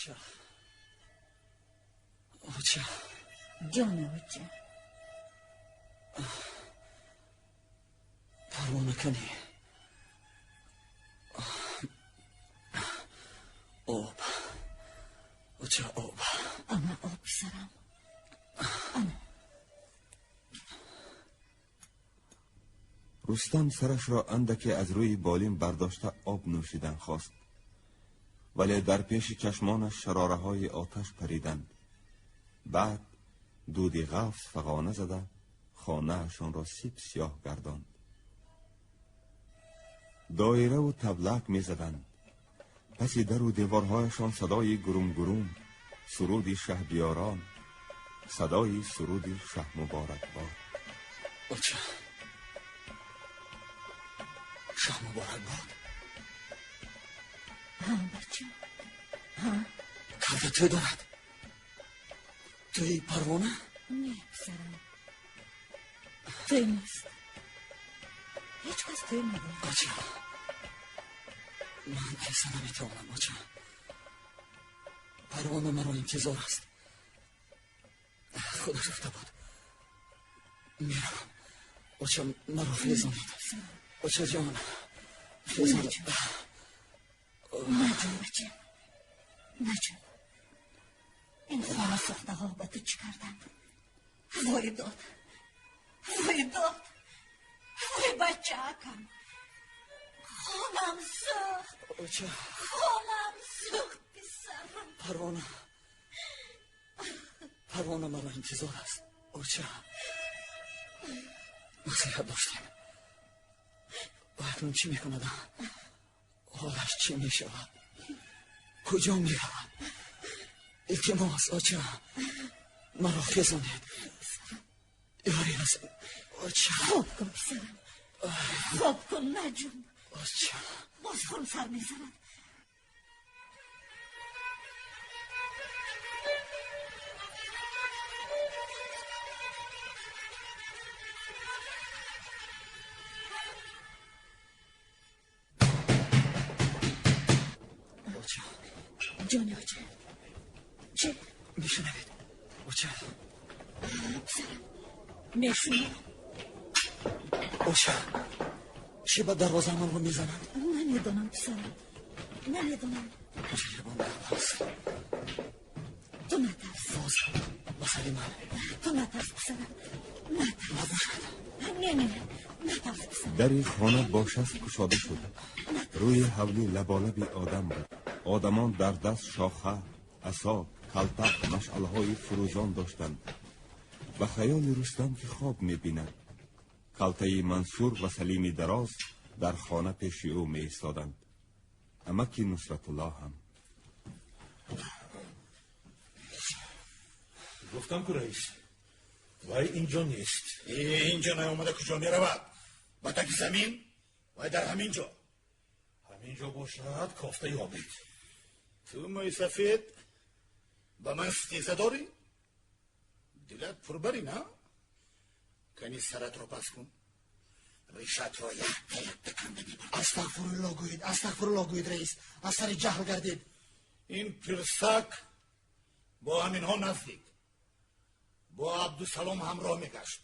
اوچا اوچا جان اوچا پروانه کنی آب اوچا آب انا آب سرم انا رستم سرش را اندکی از روی بالین برداشته آب نوشیدن خواست، ولی در پیش چشمانش شراره های آتش پریدند. بعد دودی غفص فغانه زده خانهشان را سیب سیاه گرداند. دایره و تبلک می زدند. پس در و دیوارهایشان صدای گروم گروم، سرودی شهریاران، صدای سرودی شه مبارک باد. اوچا شه مبارک باد. ها بچه ها کرده توی دارد توی پروانه؟ نه پسرم توی نیست هیچ کس توی نداره. اوچا من ایسا نمیتوانم. اوچا پروانه مرا انتظار است. خدا رفته بود میرم. اوچا مرا خیزانید. اوچا جان خیزانید. نه جون بچه نه جون این خانه سخته ها به تو چی کردن؟ وای داد وای داد وای بچه کن خانم سخت اوچا خانم سخت پسرم. پروانه مرا انتظار است. اوچا نصیحت داشتیم. اکنون چی میکند؟ حالش چی میشود؟ کجا میرود؟ التماس اوچا مرا خیزانید. یاری هستم. اوچا خوب کن پسرم خوب کن نه جون. اوچا باز خون سر میزند. اوچا جان اوچا چه؟ میشنوید؟ اوچا پسرم میشونم. اوچا چی به دروازه من رو میزنند؟ نمیدونم پسرم نمیدونم. اوچا یه بانده هست. تو نترس باز مسئله من تو نترس پسرم نترس. نباشد. نه نترس پسرم. در خانه با شست گشاده شد. روی حولی لبالبی آدم بود. آدمان در دست شاخه، عصا، کلتق، مشعلهای فروزان داشتند. و خیال رستم که خواب می‌بیند. کلته منصور و سلیم دراز در خانه پیش او می ایستادند. امکی نصرت الله هم. گفتم که رئیس وای اینجا نیست. اینجا نیامده کجا میرود؟ با تک زمین وای در همینجا. همینجا باشد کافته یابید. تو مای سفید با من ستیزه داری؟ دلت پربری نه؟ کنی سرت رو پس کن ریشت را یک تکن بدی. استغفر الله گوید رئیس. از سر جهل گردید. این پرسک با همین ها نزدیک با عبدالسلام همراه میگشت.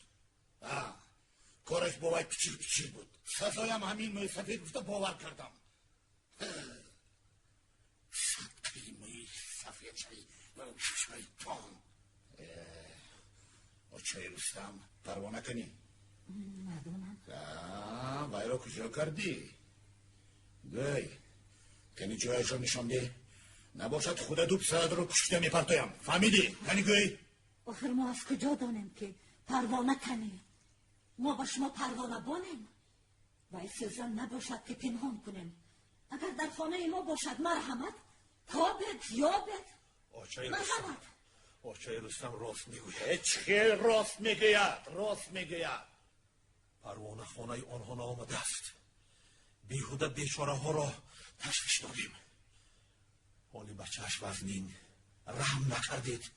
کارش با وای پیچیر بود. سزایم همین مای سفید گفته باور کردم. صدقی مای سفید شیطان. چای رستم پروانه کنی؟ ندونم. وای را کجا کردی؟ گوی کنی جایش را نشان ده. نباشد خودت و پسرت رو کشته میپرتایم. فهمیدی؟ کنی گوی؟ آخر ما از کجا دانیم که پروانه کنی؟ ما با شما پروانه بانیم. وای سوزن نباشد که پنهان کنیم. اگر در خانه ما باشد مرحمت تابت یابت مرحمت. آچای رستم راست میگوید. هیچ خیل راست میگوید. پروانه خانه آنها نآمده است. بیهوده بیچاره ها را تشویش دادیم. حالی بچهش وزنین رحم نکردید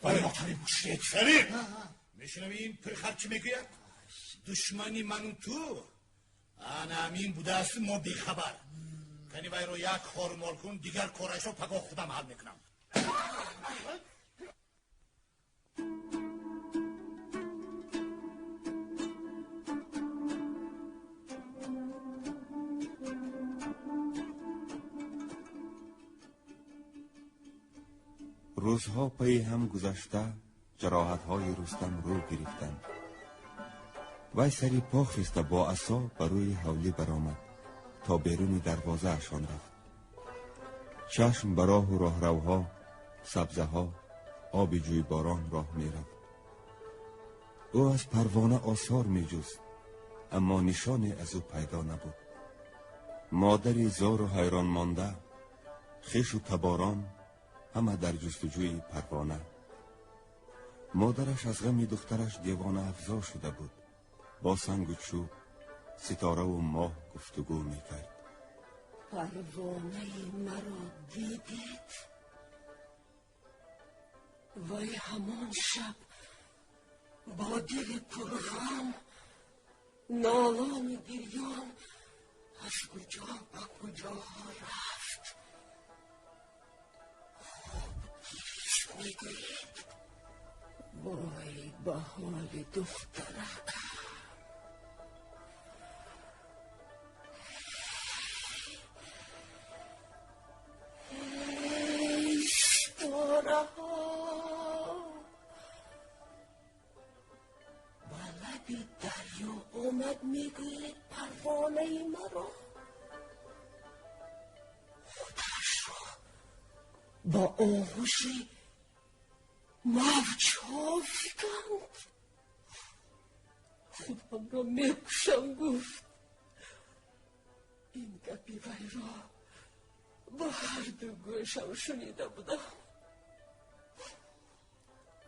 ولی ماتری بوشید. سلیم میشنوی این پرخر چی میگوید؟ دشمنی من و تو انا همین بوده است ما بیخبر. کنی وای رو یک خار مال کن دیگر کارش رو پگاه خودم حل میکنم. روزها پی هم گذشته جراحت‌های رستم رو گرفتند. وی سری پا خسته با عصا بر روی حولی برآمد تا بیرون دروازه اشان رفت. چشم بر راه و راهروها، سبزه‌ها، آب جوی باران راه می‌رفت. او از پروانه آثار می‌جست، اما نشانی از او پیدا نبود. مادری زار و حیران مانده، خویش و تباران همه در جستجوی پروانه. مادرش از غم دخترش دیوانه افزا شده بود. با سنگ و چوب، ستاره و ماه گفتگو میکرد. پروانه مرا دیدید؟ وی همان شب با دل پرغم نالان گریان از کجا به کجا رفت. گریز میگوید وای به حال دخترک. ای ستاره ها به لب دریا آمد میگوید پروانه مرا خودش را با آغوش موجها فکند. خودم را میکشم گفت. این گپی وی را با هر دو گوشم شنیده بودم،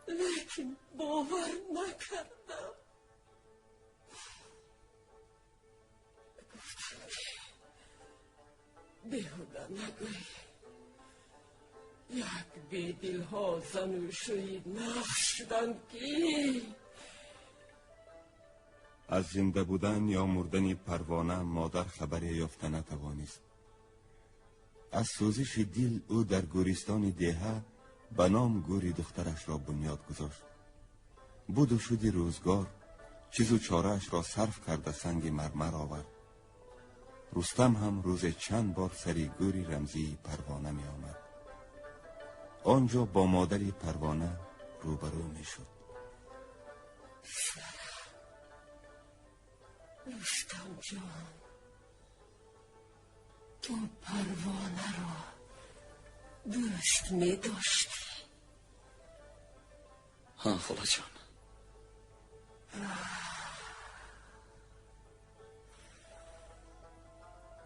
لیکن باور نکردم. گفتم که بیهوده نگوی، یک بیدلها زن و شوید نقش شدند که از زنده بودن یا مردن پروانه مادر خبری یافته نتوانست. از سوزش دل او در گوریستان دیهه به نام گوری دخترش را بنیاد گذاشت. بود و شدی روزگار چیز و چارهش را صرف کرده سنگ مرمر آورد. رستم هم روز چند بار سری گوری رمزی پروانه می آمد. آنجا با مادری پروانه روبرو می شد. رستم جان، تو پروانه را دوست می داشتی؟ ها خاله جان.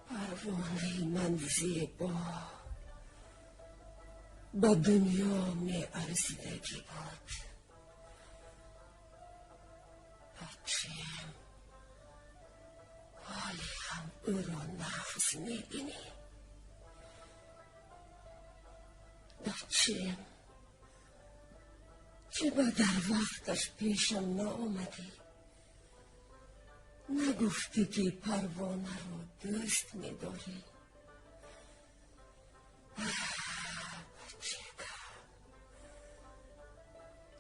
پروانه من زیبا به دنیا می ارزیدگی بود. بچیم حالی هم او را نفس می بینی. بچیم که با در وقتش پیشم نآمدی، نگفتی که پروانه را دوست می داری.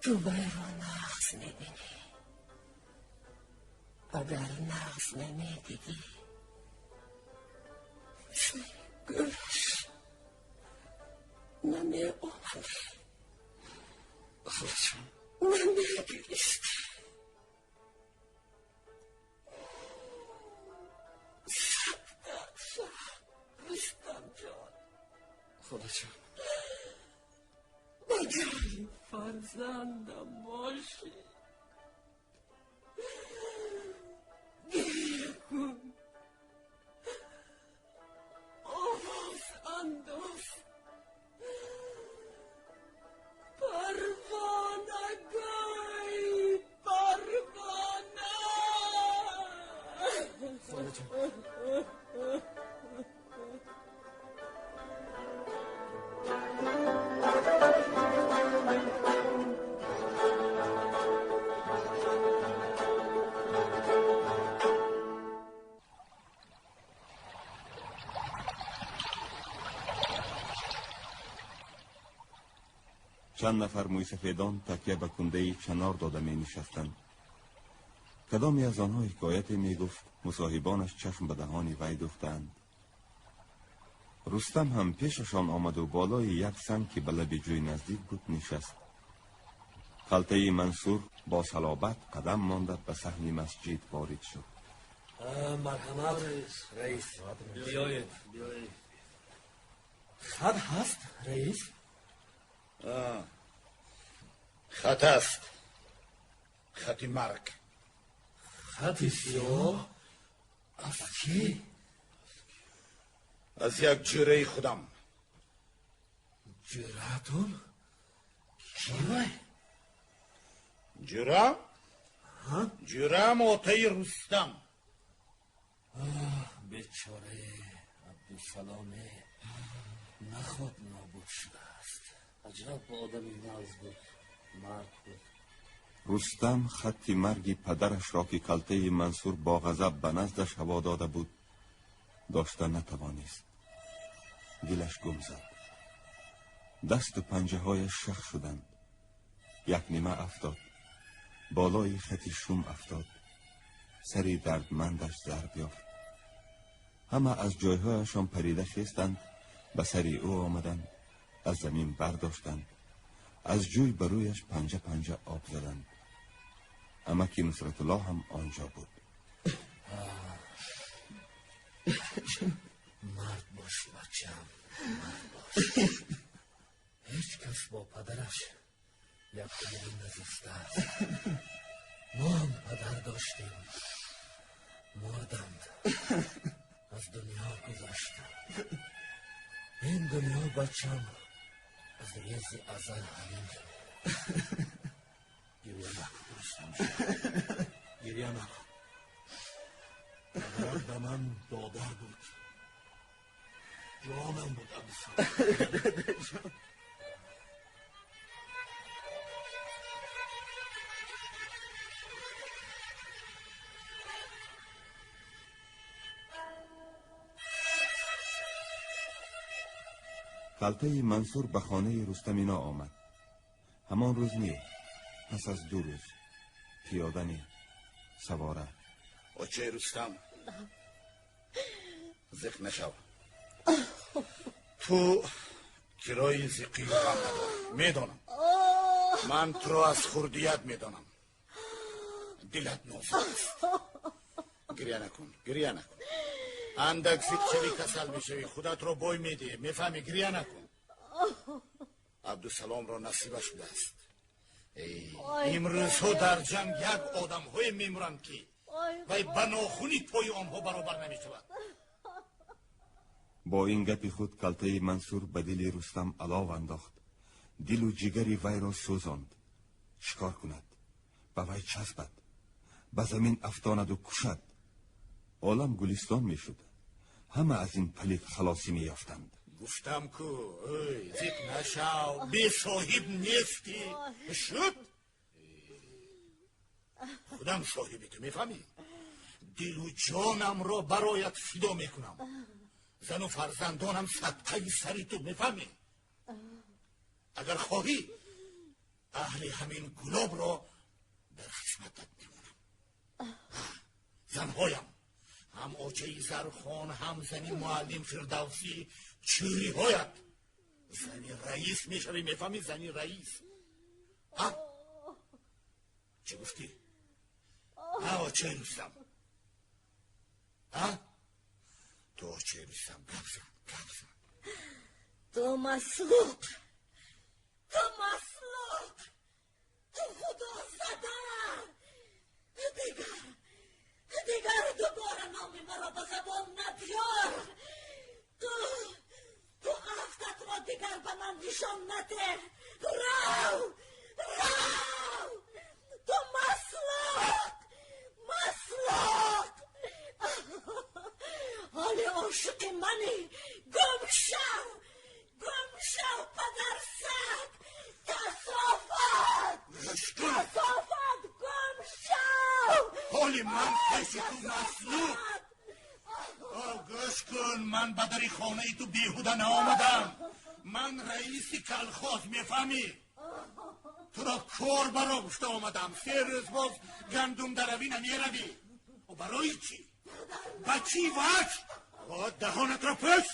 تو وی را نقص می بینی. اگر نقص نمی دیدی سوی گرش نمی آمدی، خاله جان. نمی گریستی. رستم جان، خاله جان. مگر فرزندم باشی. گریه کن، آواز انداز. پروانه گای چند نفر مویسفیدان تکیه به کنده چنار داده می نشستند. کدامی از آنها حکایتی می گفت. مصاحبانش چشم به دهان وی دوختند. رستم هم پیششان آمد و بالای یک سنگ که به لب جوی نزدیک بود نشست. خلطه منصور با صلابت قدم مانده به صحن مسجد وارد شد. مرحمت رئیس. بیایید. خط هست رئیس؟ خط است. خط مرگ. خط سیاه؟ از کی؟ از یک جوره خودم. جورهتون؟ کی وای؟ جوره؟ جوره موتای رستم. بیچاره عبدالسلام نخواد نابود شده است. عجب با آدمی ناز بود. مرد بود. رستم خط مرگ پدرش را که کلته منصور با غضب به نزدش هوا داده بود داشته نتوانست. دلش گم زد. دست و پنجه هایش شخ شدند. یک نیمه افتاد. بالای خط شوم افتاد. سری دردمندش ضرب یافت. همه از جایهایشان پریده خیستند. به سری او آمدند. از زمین برداشتند. از جوی بر رویش پنجه پنجه آب زدند. امکی نصرت الله هم آنجا بود. مرد باش بچم، مرد باش. هیچ کس با پدرش یک کلمه نزسته است. ما هم پدر داشتیم، مردند، از دنیا گذشتند. این دنیا بچم از ریز ازل همین گریه نکن رستم، گریه نکن. پدر به من دادر بود، جانم بود عبدالسلام. خلطه منصور به خانه رستمینا آمد. همان روز نی، پس از 2 روز. پیاده نی، سواره. اوچه رستم زخ نشو. تو کرای زقی رو هم نداری. میدانم. من تو رو از خردیت میدانم. دلت نازک است. گریه نکن، گریه نکن. اندک زکچلی کسل میشوی، خودت رو بوی میدی. میفهمی؟ گریه نکن. عبدالسلام را نصیبش شده است. امروز ها در جنگ یک آدم های میمورند که وی بناخونی پای آنها برابر نمیشود. با این گپ خود کلته منصور به دل رستم علاو انداخت. دل و جگری وی را سوزاند. شکار کند، به وی چسبد، به زمین افتاند و کشد. عالم گلستان میشد. همه از این پلید خلاصی میافتند. گفتم کو زیت نشو، بی صاحب نیستی. شد خودم صاحبی تو، میفهمی؟ دل و جانم را برایت فدا میکنم. زن و فرزندانم صدقه سری تو، میفهمی؟ اگر خواهی اهل همین گلاب را در خدمتت میمونم. زنهایم هم آچه زرخان، هم زنی معلم فردوسی، چوری هایت زنی رئیس میشوی، میفهمی؟ زنی رئیس. چه گفتی؟ آچه رستم، تو آچه رستم، گفزن. تو مسلوب، تو خدا زده. دیگر دوباره نام مرا به زبان نبیار. تو عفتت را دیگر به من نشان نده. رو تو مسلوب. حال عاشق منی. گم شو پدر سگ. کثافت گم شو. حالی من کسی تو مسلوب. گوش کن، من به در خانه تو بیهوده نآمدم. من رئیس کلخاز، میفهمی؟ تو را کار برا گفته آمدم 3 روز باز گندم دروی نمیروی و برای چی؟ بچی وقت و دهانت را پس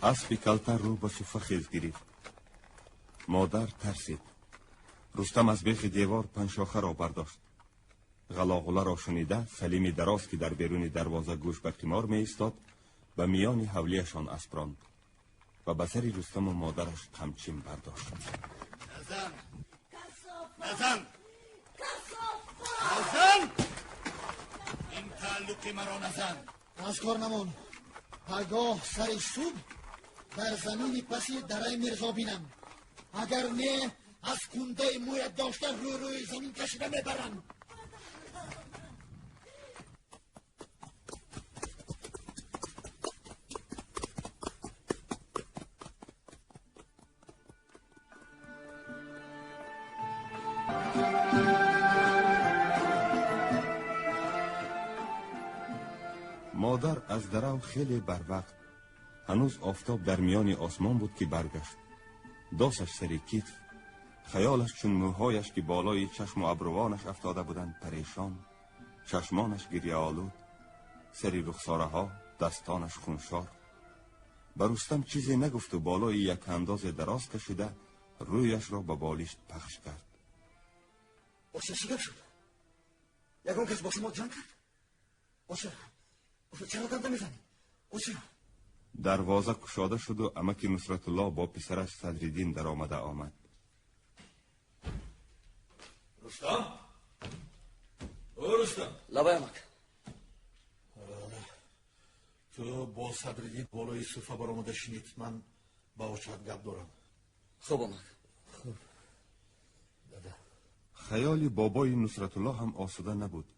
اسب کلتر رو به صفه خیز گرفت. مادر ترسید. رستم از بیخ دیوار پنشاخه را برداشت. غلاغله را شنیده سلیم دراز که در بیرون دروازه گوش به قمار می ایستاد به میان حولیشان اسب راند و به سر رستم و مادرش قمچین برداشت. نزن نزن نزن این تعلقی مرا نزن از کار نمان. پگاه سر صبح در زمین پسی دره میرزا بینم. اگر نه از کنده مویت داشته روی زمین کشیده میبرم. مادر از درو خیلی بر وقت، هنوز آفتاب در میان آسمان بود که برگشت. داستش سر کتف، خیالش چون موهایش که بالای چشم و ابروانش افتاده بودند پریشان، چشمانش گریه آلود، سر رخساره ها، دستانش خونشار. بر رستم چیزی نگفت و بالای یک انداز دراز کشیده رویش را به بالشت پخش کرد. اوشه چی شد؟ یکون کس با شما جنگ کرد؟ اوشه چرا دنده میزنی؟ اوشه دروازه گشاده شد و عمک نصرت الله با پسرش صدرالدین در آمد. رستم؟ او رستم؟ لبای عمک. تو با صدرالدین بالای صفه برآمده شنید. من با اوچت گپ دارم. خوب عمک. خیال بابای نصرت الله هم آسوده نبود.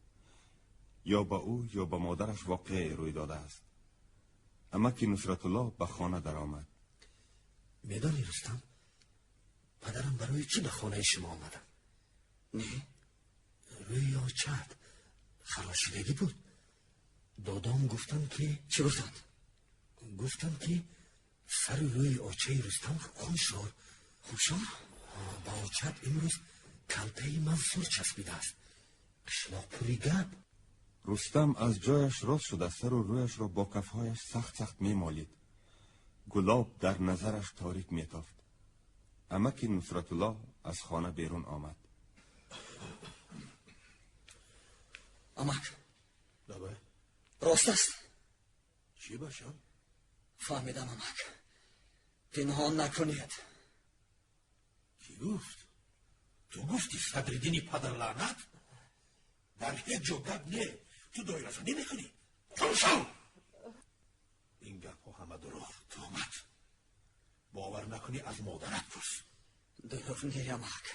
یا به او یا به مادرش واقعی روی داده است. عمک نصرت الله به خانه در آمد. میدانی رستم، پدرم برای چی به خانه شما آمدن؟ نه؟ روی آچت خراشیدگی بود. دادام گفتن که چی گفتند؟ گفتن که سر روی آچه رستم خون شد. خوشان؟ با آچت امروز کلته منصور چسبیده است. قشلاق پوری گپ. رستم از جایش راست شد، سر و رویش را با کفهایش سخت سخت می مالید. گلاب در نظرش تاریک می تافت. عمک نصرت الله از خانه بیرون آمد. عمک لبه؟ راست است. چی باشم؟ فهمیدم عمک. پنهان نکنید. کی گفت؟ تو گفتی صدرالدین پدر لعنت؟ در هیچ جا گپ نه. تو دایره زنی میکنی. تو این گپ ها همه دروغ، تهمت. باور نکنی از مادرت پرس. دروغ نی عمک.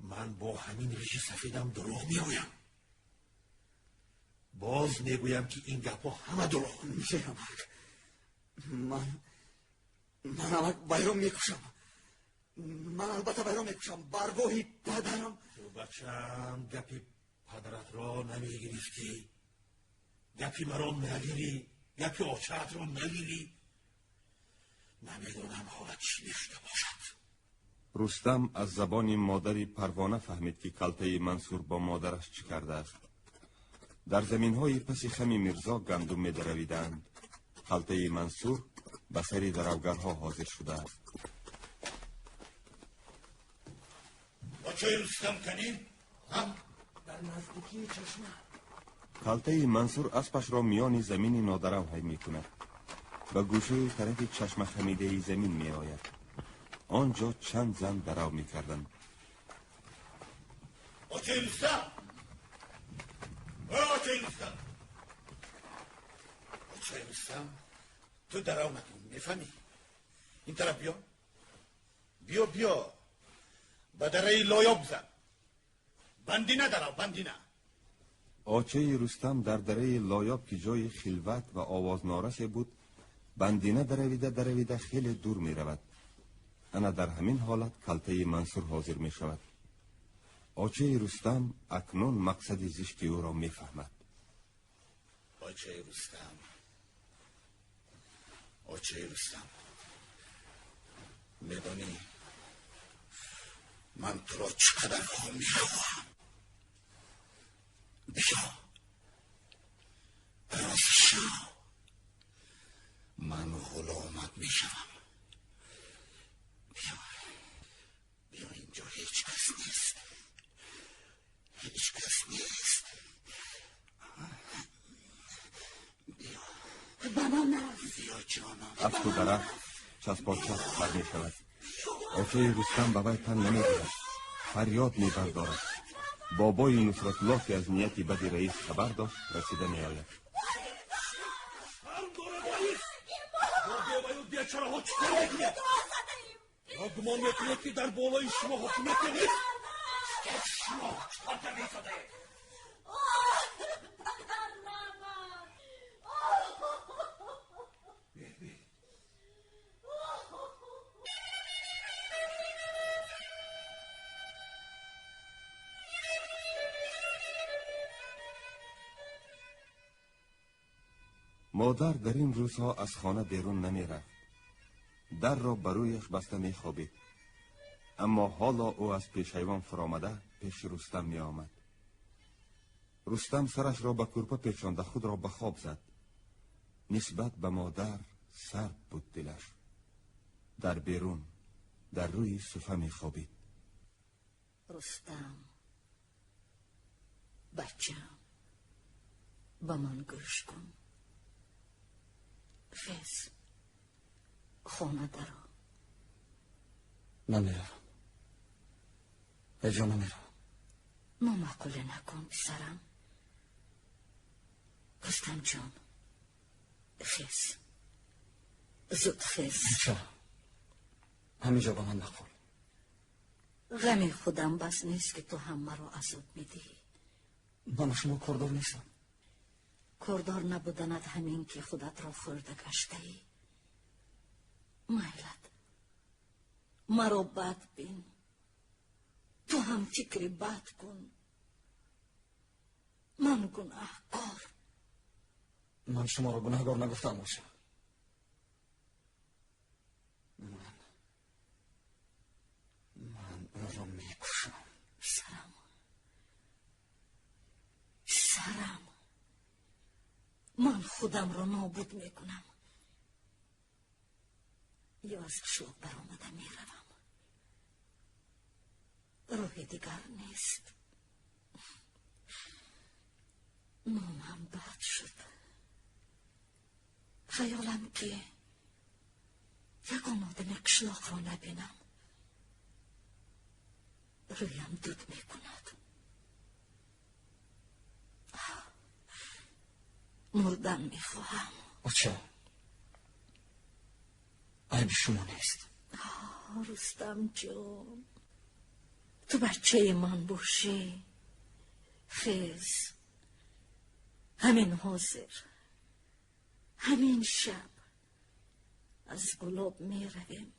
من با همین ریش سفیدم دروغ میگویم. باز میگویم که این گپ ها همه دروغ. نه عمک. من عمک بیرون میکشم. من البته بیرون میکشم. برگاهی پدرم. تو بچم گپی پدرت را نمیگرفتی؟ گپی مرا نگیری؟ گپی آچت را نگیری؟ نمیدونم حالا چی میشده باشد. رستم از زبان مادری پروانه فهمید که کلته منصور با مادرش چی کرده است. در زمین‌های پس خم میرزا گندم می‌درویدند. کلته منصور به سر دروگرها حاضر شده است. با چه رستم کنی؟ در نزدیکی چشمه. کلته منصور اسبش را میان زمین نادرو حی می‌کند. به گوشه طرف چشم خمیده زمین می‌آید. آنجا چند زن درو می‌کردند. با چه رستم؟ با چه رستم؟ با چه رستم؟ تو در آمدی میفهمی؟ این طرف بیا. بیا به دره لایاب زن. بندی ندارم بندی نه. آچه رستم در دره لایاب که جای خلوت و آواز نارس بود، بندینه درویده خیلی دور می رود. انا در همین حالت کلته منصور حاضر می شود. آچه رستم اکنون مقصد زشت او را می فهمد. آچه رستم میدانی من تو را چقدر میخواهم. بیا راز شو، من غلامت میشوم. بیا اینجا هیچ کس نیست، هیچ کس نیست. بیا جانم. از تو درخت چسبا چسب پر می شود. آچه رستم به وی تن نمی گیرد. فریاد می بردارد. بابای نصرت الله که از نیتی بد رئیس خبر داشت رسیده می آید. بیچاره ها چطور میکنه؟ یا گمان میکنه که در بالای شما حکومت نیست؟ شما چطور میزده؟ مادر در این روزها از خانه بیرون نمی رفت. در را برویش بسته می خوابید. اما حالا او از پیش ایوان فرامده پیش رستم می آمد. رستم سرش را به کورپه پیچانده خود را به خواب زد. نسبت به مادر سرد بود دلش. در بیرون در روی صفه می خوابید. رستم بچم با من گوش کن. خیز خانه درو. نمیرم، اجا نمیرم. مقوله نکن پسرم. رستم جان خیز، زود خیز. چرا؟ همینجا با من نقل. غم خودم بس نیست که تو هم مرا عذاب میدی. من شما کردار نیستم. کردار نبودنت همین که خودت را خورده گشته ای. مایلت مرا بد بین، تو هم فکر بد کن. من گناهکار. من شما را گناهکار نگفتم باشه. من او را میکشم. سرم من خودم را نابود میکنم یا از شوق برآمده میروم. راه دیگر نیست. نامم بد شد. خیالم که یکان آدم قشلاق را نبینم رویم دود میکند. مردن میخواهم. بچه عیب شما نیست. رستم جان، تو بچه من باشی. خیز همین حاضر همین شب از گلاب می رویم.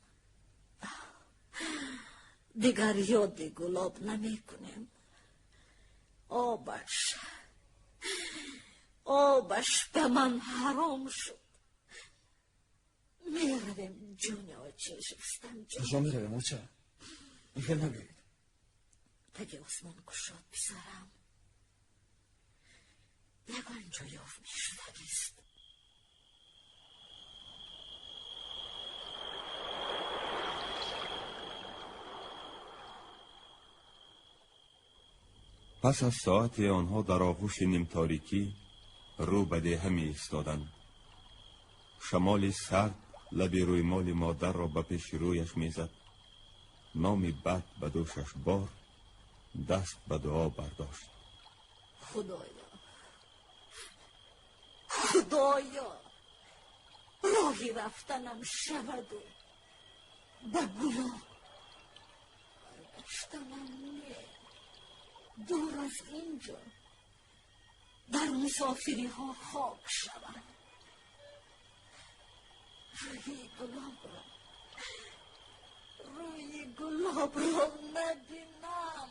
دیگر یاد گلاب نمی کنیم. آبش به من حرام شد. می رویم جون آچه رستم جان. کجا می رویم آچه؟ این که نگوید. تگه آسمان گشاد پسرم. یگان جا یافت می شدگیست. پس از ساعت آنها در آغوش نیم تاریکی رو به دیه می ایستادند. شمال سرد لب روی مال مادر را به پیش رویش می زد. نامی بد به دوشش بار، دست به دعا برداشت. خدایا راهی رفتنم شود و به گناه برگشتنم نه. دور از اینجا در مسافری ها خاک شود. روی گلاب را نبینم.